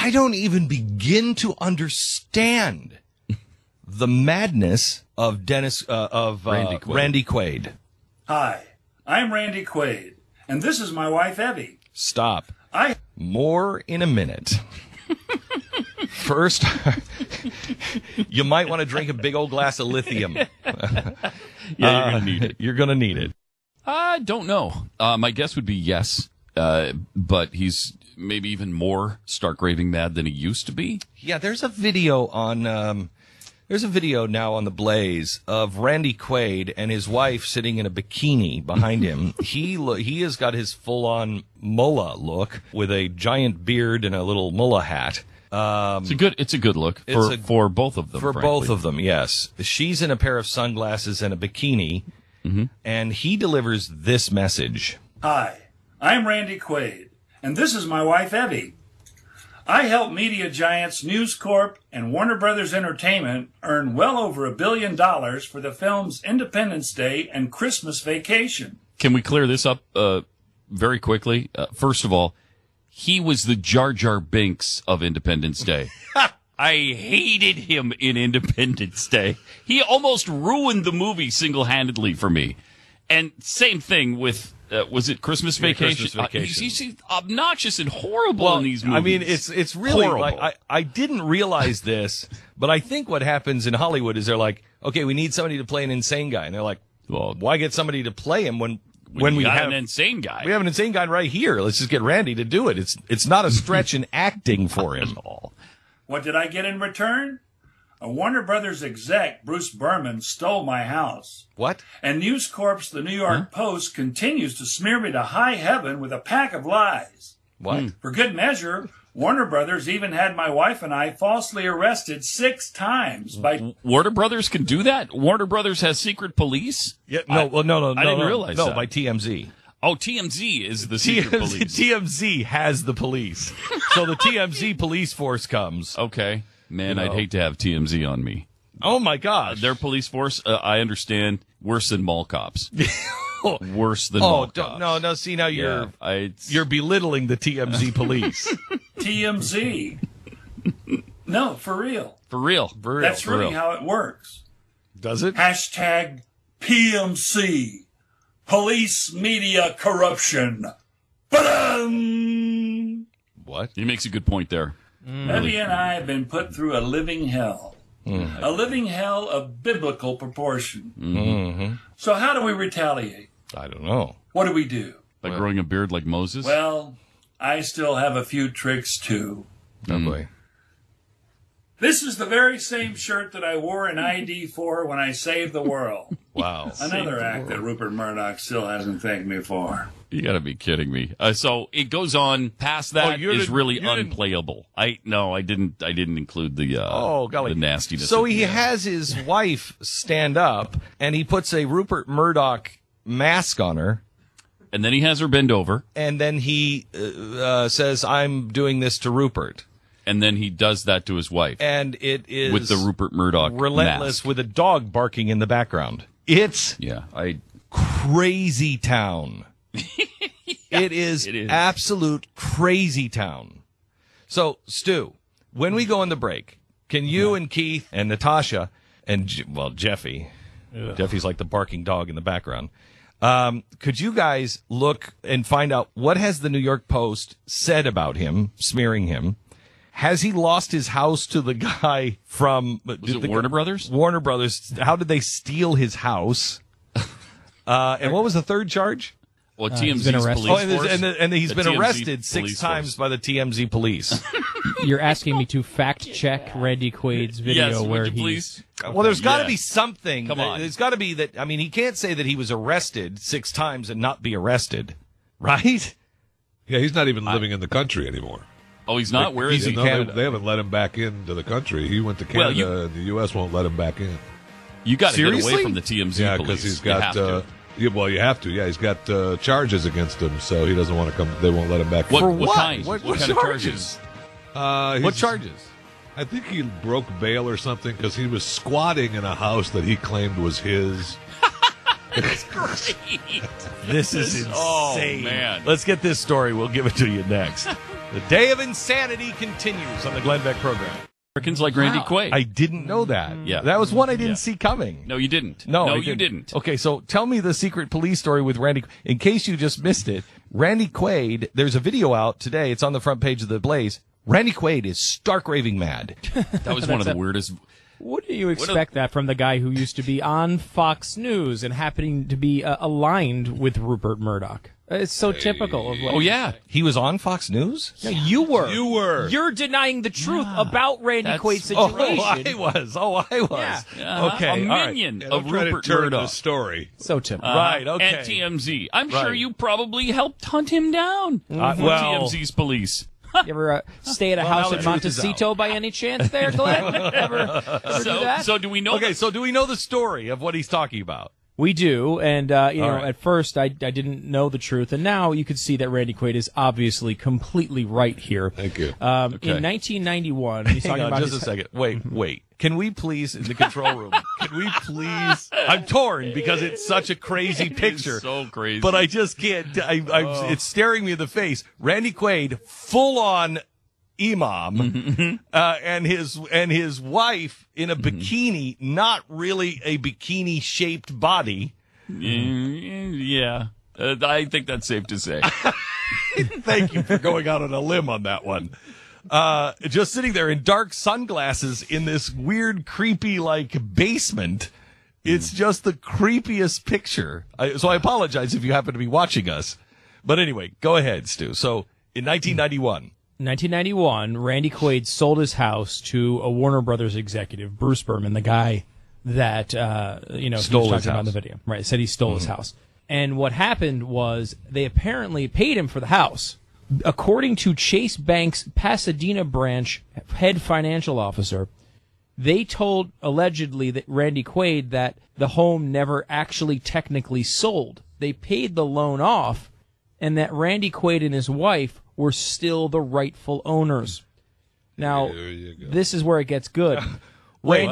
I don't even begin to understand the madness of Randy Quaid. Hi, I'm Randy Quaid, and this is my wife, Evie. Stop. More in a minute. First, you might want to drink a big old glass of lithium. You're going to need it. You're going to need it. I don't know. My guess would be yes, but he's maybe even more stark raving mad than he used to be. Yeah, there's a video on... There's a video now on the Blaze of Randy Quaid and his wife sitting in a bikini behind him. He has got his full-on mullah look with a giant beard and a little mullah hat. It's a good look for both of them. For frankly. both of them, yes. She's in a pair of sunglasses and a bikini, and he delivers this message. Hi, I'm Randy Quaid, and this is my wife, Evie. I help media giants News Corp and Warner Brothers Entertainment earn well over $1 billion for the films Independence Day and Christmas Vacation. Can we clear this up very quickly? First of all, he was the Jar Jar Binks of Independence Day. I hated him in Independence Day. He almost ruined the movie single-handedly for me. And same thing with... was it Christmas Vacation? Christmas Vacation. He's obnoxious and horrible in these movies. I mean, it's really horrible. like I didn't realize this, but I think what happens in Hollywood is they're like, okay, we need somebody to play an insane guy, and they're like, well, why get somebody to play him when we have an insane guy? We have an insane guy right here. Let's just get Randy to do it. It's not a stretch in acting for him. What did I get in return? A Warner Brothers exec, Bruce Berman, stole my house. What? And News Corp's The New York Post continues to smear me to high heaven with a pack of lies. What? For good measure, Warner Brothers even had my wife and I falsely arrested 6 times by... Warner Brothers can do that? Warner Brothers has secret police? Yeah, no. I didn't realize that. No, by TMZ. Oh, TMZ is the secret police. TMZ has the police. So the TMZ police force comes. Okay. Man, I'd hate to have TMZ on me. Oh, my gosh. Their police force, I understand, worse than mall cops. Worse than mall cops. No, see, now you're belittling the TMZ police. TMZ. No, for real. For real. That's really how it works. Does it? Hashtag PMC. Police media corruption. Ba-dum! What? He makes a good point there. Evie and I have been put through a living hell. A living hell of biblical proportion. Mm-hmm. So how do we retaliate? I don't know. What do we do? Like growing a beard like Moses? Well, I still have a few tricks, too. Oh, boy. This is the very same shirt that I wore in ID for when I saved the world. Wow. Another act that Rupert Murdoch still hasn't thanked me for. You got to be kidding me. So it goes on past that is really unplayable. I didn't include the the nastiness. So he has his wife stand up and he puts a Rupert Murdoch mask on her. And then he has her bend over. And then he says, "I'm doing this to Rupert." And then he does that to his wife. And it is with the Rupert Murdoch relentless mask. With a dog barking in the background. It's crazy town. It is absolute crazy town. So, Stu, when we go on the break, can you and Keith and Natasha and, Jeffy, Jeffy's like the barking dog in the background, could you guys look and find out what has the New York Post said about him, smearing him? Has he lost his house to the guy from... Was it Warner Brothers? Warner Brothers. How did they steal his house? And what was the third charge? Well, TMZ's police force. And he's been TMZ arrested 6 times by the TMZ police. You're asking me to fact-check Randy Quaid's video yes, where would you please? Well, there's got to be something. Come on. There's got to be that... I mean, he can't say that he was arrested 6 times and not be arrested, right? Yeah, he's not even living in the country anymore. Oh, he's not? Where is he? They haven't let him back into the country. He went to Canada, and the U.S. won't let him back in. You got to get away from the TMZ yeah, police. Because he's got... you have to. Yeah, he's got charges against him, so he doesn't want to come. They won't let him back. What kind? What kind of charges? What charges? I think he broke bail or something because he was squatting in a house that he claimed was his. That's great. This is insane. Oh, man. Let's get this story. We'll give it to you next. The day of insanity continues on the Glenn Beck program. Americans like Randy Quaid. I didn't know that. Yeah. That was one I didn't see coming. No, you didn't. No, you didn't. Okay, so tell me the secret police story with Randy. In case you just missed it, Randy Quaid, there's a video out today. It's on the front page of the Blaze. Randy Quaid is stark raving mad. That was one of the weirdest. Wouldn't you expect that from the guy who used to be on Fox News and happening to be aligned with Rupert Murdoch? It's so typical of what. Oh, yeah. He was on Fox News? No, you were. You were. You're denying the truth about Randy Quaid's Oh, situation. I was. Yeah. Okay. A all right. minion And of I'm trying Rupert to turn Murdoch. the story. So typical. Right, okay. And TMZ. I'm Right. sure you probably helped hunt him down for well- TMZ's police. You ever stay at a house now in the truth is Montecito by any chance there, Glenn? ever do that? So do we know? Okay, so do we know the story of what he's talking about? We do, and you know, right. at first I didn't know the truth, and now you can see that Randy Quaid is obviously completely right here. Thank you. In 1991, he's Hang talking on about just a second. Wait. Can we please, in the control room, can we please, I'm torn because it's such a crazy picture. so crazy. But I just can't, it's staring me in the face. Randy Quaid, full on imam, and his wife in a bikini, not really a bikini shaped body. Yeah. I think that's safe to say. Thank you for going out on a limb on that one. Just sitting there in dark sunglasses in this weird, creepy, basement. It's just the creepiest picture. So I apologize if you happen to be watching us. But anyway, go ahead, Stu. So in 1991. 1991, Randy Quaid sold his house to a Warner Brothers executive, Bruce Berman, the guy that Stole he was his talking about in house. the video. Right, said he stole his house. And what happened was they apparently paid him for the house. According to Chase Bank's Pasadena branch head financial officer, they told allegedly that Randy Quaid that the home never actually technically sold. They paid the loan off, and that Randy Quaid and his wife were still the rightful owners. Now, this is where it gets good. Wait.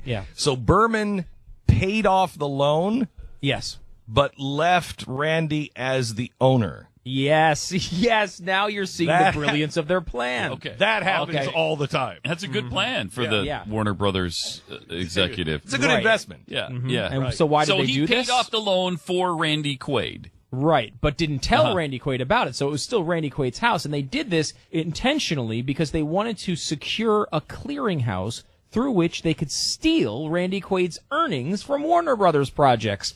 Yeah. So Berman paid off the loan, Yes. but left Randy as the owner. Yes. Now you're seeing the brilliance of their plan. Okay. That happens Okay. all the time. That's a good plan for the Yeah. Warner Brothers executive. It's a good Right. investment. Yeah. And so why did So they he do paid this? off the loan for Randy Quaid. Right, but didn't tell Randy Quaid about it, so it was still Randy Quaid's house, and they did this intentionally because they wanted to secure a clearinghouse through which they could steal Randy Quaid's earnings from Warner Brothers projects.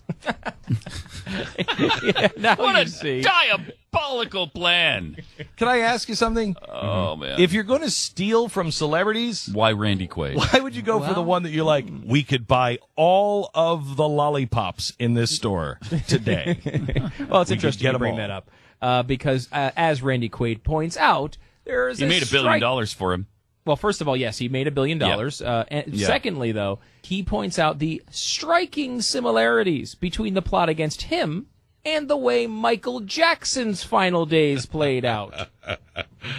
Now What you a see. diabolical plan. Can I ask you something? Oh, man. If you're going to steal from celebrities, Why Randy Quaid? why would you go for the one that you're like, we could buy all of the lollipops in this store today? Well, it's We could interesting get you 'em bring all. that up as as Randy Quaid points out, there's He made $1 billion for him. Well, first of all, yes, he made $1 billion. And secondly, though, he points out the striking similarities between the plot against him and the way Michael Jackson's final days played out.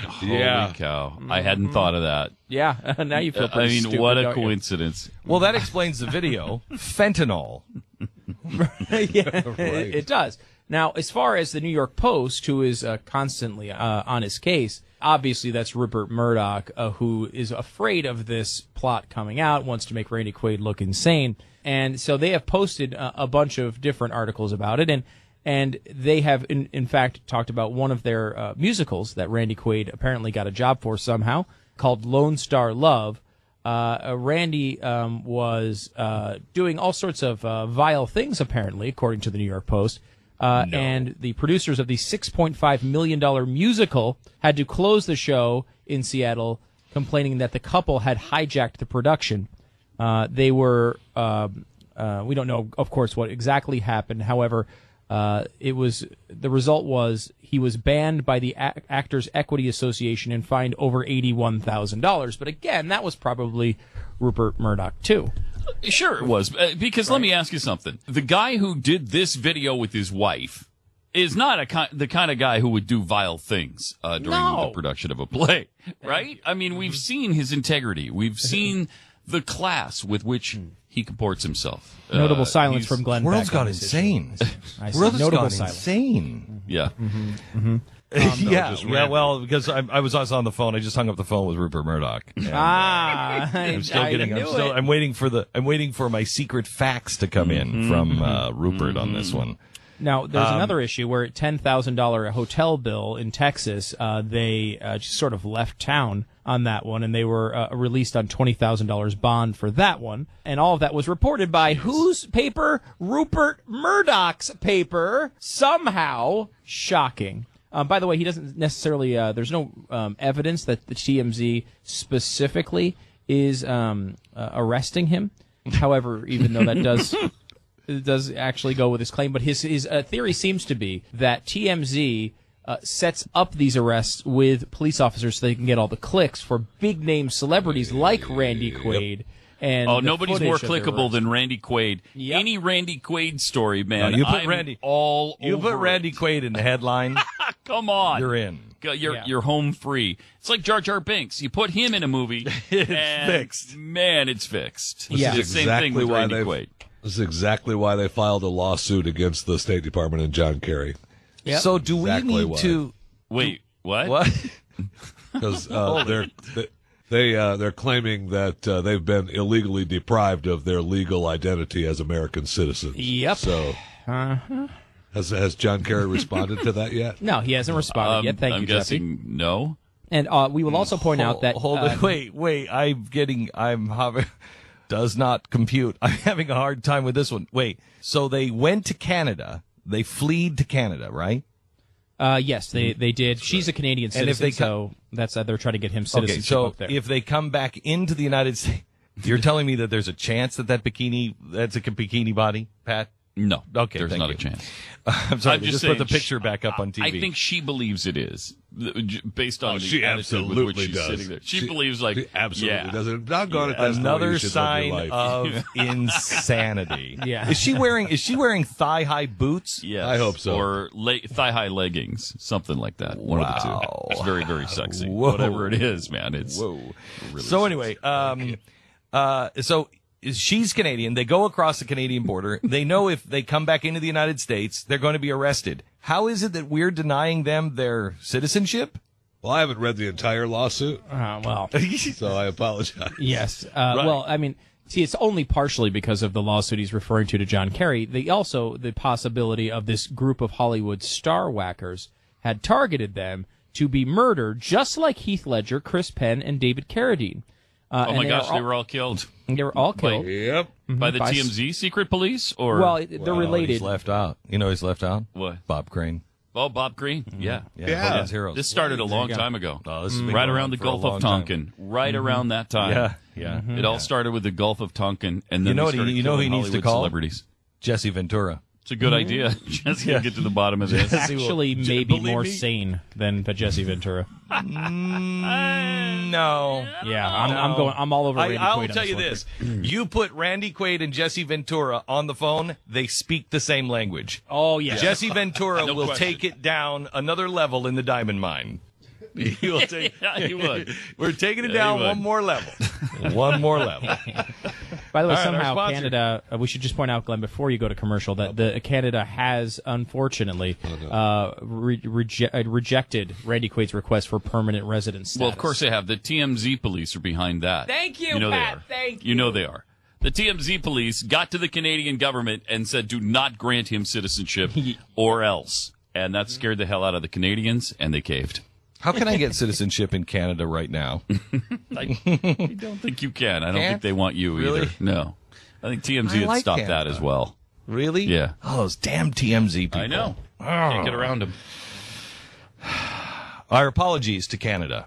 Holy cow. I hadn't thought of that. Yeah, now you feel I pretty mean, stupid, what a don't you? coincidence. Well, that explains the video. Fentanyl. It does. Now, as far as the New York Post, who is constantly on his case, obviously that's Rupert Murdoch, who is afraid of this plot coming out, wants to make Randy Quaid look insane. And so they have posted a bunch of different articles about it, and they have, in fact, talked about one of their musicals that Randy Quaid apparently got a job for somehow, called Lone Star Love. Randy was doing all sorts of vile things, apparently, according to the New York Post. And the producers of the $6.5 million musical had to close the show in Seattle, complaining that the couple had hijacked the production. They were, we don't know, of course, what exactly happened. However, the result was he was banned by the Actors Equity Association and fined over $81,000. But again, that was probably Rupert Murdoch, too. Sure it was, because let me ask you something. The guy who did this video with his wife is not the kind of guy who would do vile things during the production of a play, right? I mean, we've seen his integrity. We've seen the class with which he comports himself. Notable silence from Glenn World's Beck on gone this insane. issue. I see. World's Notable gone silence. insane. Yeah. Well, because I was also on the phone. I just hung up the phone with Rupert Murdoch. And, I'm waiting for my secret facts to come in from Rupert on this one. Now, there's another issue where $10,000 hotel bill in Texas, they just sort of left town on that one, and they were released on $20,000 bond for that one. And all of that was reported by whose paper? Rupert Murdoch's paper. Somehow shocking. By the way, he doesn't necessarily, there's no evidence that the TMZ specifically is arresting him. However, even though that does actually go with his claim, but his theory seems to be that TMZ sets up these arrests with police officers so they can get all the clicks for big-name celebrities like Randy Quaid. And nobody's more clickable than Randy Quaid. Yep. Any Randy Quaid story, man. No, you put I'm Randy all You over put Randy Quaid in the headline. Come on, you're in. You're home free. It's like Jar Jar Binks. You put him in a movie, it's fixed. Man, it's fixed. This is the same exactly thing with why Randy Quaid. This is exactly why they filed a lawsuit against the State Department and John Kerry. Yep. So do exactly we need why. to wait? What? What? Because they're claiming that they've been illegally deprived of their legal identity as American citizens. Yep. So, has John Kerry responded to that yet? No, he hasn't responded yet. Thank I'm you, Jesse. guessing no. And we will also point out that wait. I'm having does not compute. I'm having a hard time with this one. Wait. So they went to Canada. They fled to Canada, right? Yes, they did. She's a Canadian citizen, and if they so that's they're trying to get him citizenship. Okay, so up there. if they come back into the United States, you're telling me that there's a chance that's a bikini body, Pat? No. Okay, there's not you. a chance. I'm sorry. I'm Just saying, put the picture back up on TV. I think she believes it is, based on the she attitude with which absolutely she's does. sitting there. She believes she absolutely doesn't. Doggone it, that's another the way you should live sign your life. of insanity. Yeah. Is she wearing thigh high boots? Yes. I hope so. Or thigh-high leggings, something like that. One of the two. It's very, very sexy. Whoa. Whatever it is, man. It's Whoa. really So anyway, so she's Canadian. They go across the Canadian border. They know if they come back into the United States, they're going to be arrested. How is it that we're denying them their citizenship? Well, I haven't read the entire lawsuit, so I apologize. Yes. Well, I mean, see, it's only partially because of the lawsuit he's referring to John Kerry. The possibility of this group of Hollywood star whackers had targeted them to be murdered, just like Heath Ledger, Chris Penn, and David Carradine. oh my gosh, they were all killed. They were all killed. Yep. By the TMZ secret police? Or Well, they're related. He's left out. You know he's left out? What? Bob Crane. Oh, Bob Green. Yeah. Hogan's Heroes. This started a long time ago. Oh, this has been Right going around on the for a Gulf long of time. Tonkin. Right around that time. Yeah. It all started with the Gulf of Tonkin, and then You know they what started he- you know who he killing needs to Hollywood call? celebrities. Jesse Ventura. It's a good idea. Jesse will get to the bottom of this. Actually, maybe believe more me? sane than Jesse Ventura. No. Yeah, I'm all over Randy Quaid. I'll on tell you one. this. You put Randy Quaid and Jesse Ventura on the phone, they speak the same language. Oh yeah. Jesse Ventura No will question. take it down another level in the diamond mine. He will take, Yeah, he would. We're taking it Yeah, down he would. one more level. One more level. By the way, All right, somehow our sponsor. Canada. We should just point out, Glenn, before you go to commercial, that the Canada has unfortunately rejected Randy Quaid's request for permanent residence status. Well, of course they have. The TMZ police are behind that. Thank you, You know Pat. they are. Thank You know they are. The TMZ police got to the Canadian government and said, do not grant him citizenship or else. And that scared the hell out of the Canadians, and they caved. How can I get citizenship in Canada right now? I don't think you can. I don't Can't? think they want you Really? either. No. I think TMZ I had like stopped that Canada. as well. Really? Yeah. Oh, those damn TMZ people. I know. Can't get around them. Our apologies to Canada.